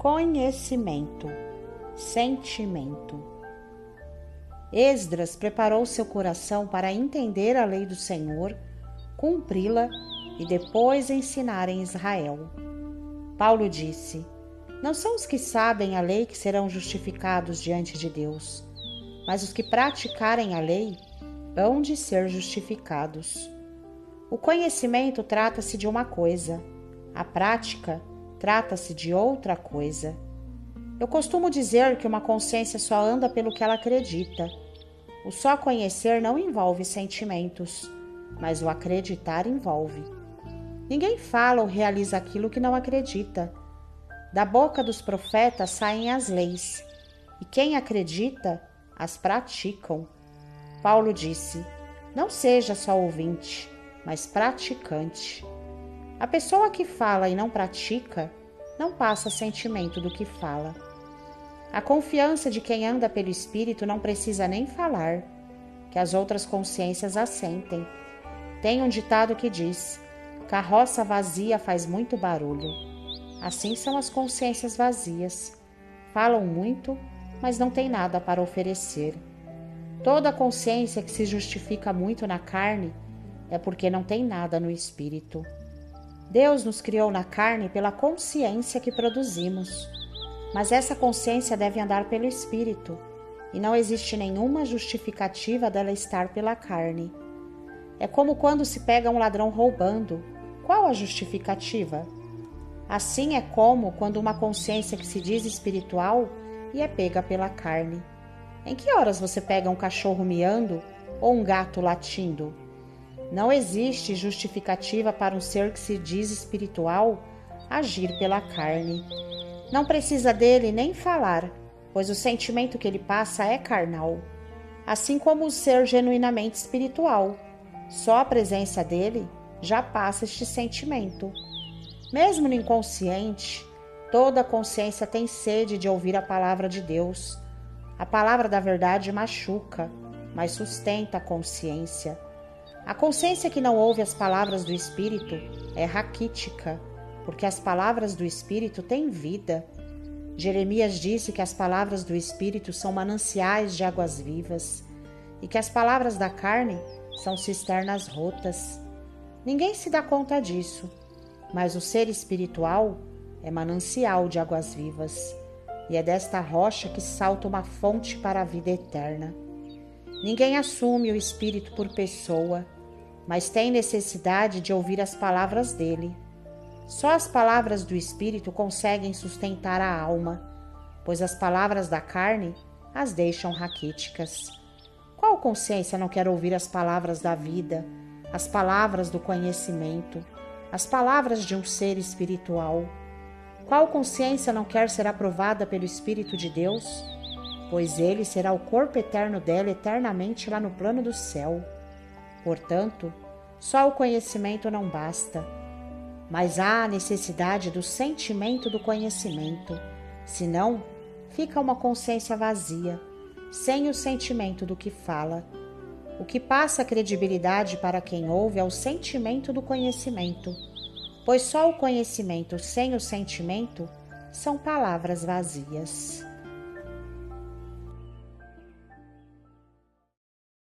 conhecimento, sentimento. Esdras preparou seu coração para entender a lei do Senhor, cumpri-la e depois ensinar em Israel. Paulo disse: não são os que sabem a lei que serão justificados diante de Deus, mas os que praticarem a lei hão de ser justificados. O conhecimento trata-se de uma coisa, a prática trata-se de outra coisa. Eu costumo dizer que uma consciência só anda pelo que ela acredita. O só conhecer não envolve sentimentos, mas o acreditar envolve. Ninguém fala ou realiza aquilo que não acredita. Da boca dos profetas saem as leis, e quem acredita, as praticam. Paulo disse: não seja só ouvinte, mas praticante. A pessoa que fala e não pratica, não passa sentimento do que fala. A confiança de quem anda pelo Espírito não precisa nem falar, que as outras consciências assentem. Tem um ditado que diz: carroça vazia faz muito barulho. Assim são as consciências vazias. Falam muito, mas não têm nada para oferecer. Toda consciência que se justifica muito na carne é porque não tem nada no Espírito. Deus nos criou na carne pela consciência que produzimos, mas essa consciência deve andar pelo Espírito, e não existe nenhuma justificativa dela estar pela carne. É como quando se pega um ladrão roubando. Qual a justificativa? Assim é como quando uma consciência que se diz espiritual e é pega pela carne. Em que horas você pega um cachorro miando ou um gato latindo? Não existe justificativa para um ser que se diz espiritual agir pela carne. Não precisa dele nem falar, pois o sentimento que ele passa é carnal. Assim como o ser genuinamente espiritual, só a presença dele já passa este sentimento. Mesmo no inconsciente, toda consciência tem sede de ouvir a palavra de Deus. A palavra da verdade machuca, mas sustenta a consciência. A consciência que não ouve as palavras do Espírito é raquítica, porque as palavras do Espírito têm vida. Jeremias disse que as palavras do Espírito são mananciais de águas vivas e que as palavras da carne são cisternas rotas. Ninguém se dá conta disso, mas o ser espiritual é manancial de águas vivas, e é desta rocha que salta uma fonte para a vida eterna. Ninguém assume o Espírito por pessoa, mas tem necessidade de ouvir as palavras dele. Só as palavras do Espírito conseguem sustentar a alma, pois as palavras da carne as deixam raquíticas. Qual consciência não quer ouvir as palavras da vida, as palavras do conhecimento, as palavras de um ser espiritual? Qual consciência não quer ser aprovada pelo Espírito de Deus? Pois ele será o corpo eterno dela eternamente lá no plano do céu. Portanto, só o conhecimento não basta, mas há a necessidade do sentimento do conhecimento, senão fica uma consciência vazia, sem o sentimento do que fala. O que passa credibilidade para quem ouve é o sentimento do conhecimento, pois só o conhecimento sem o sentimento são palavras vazias.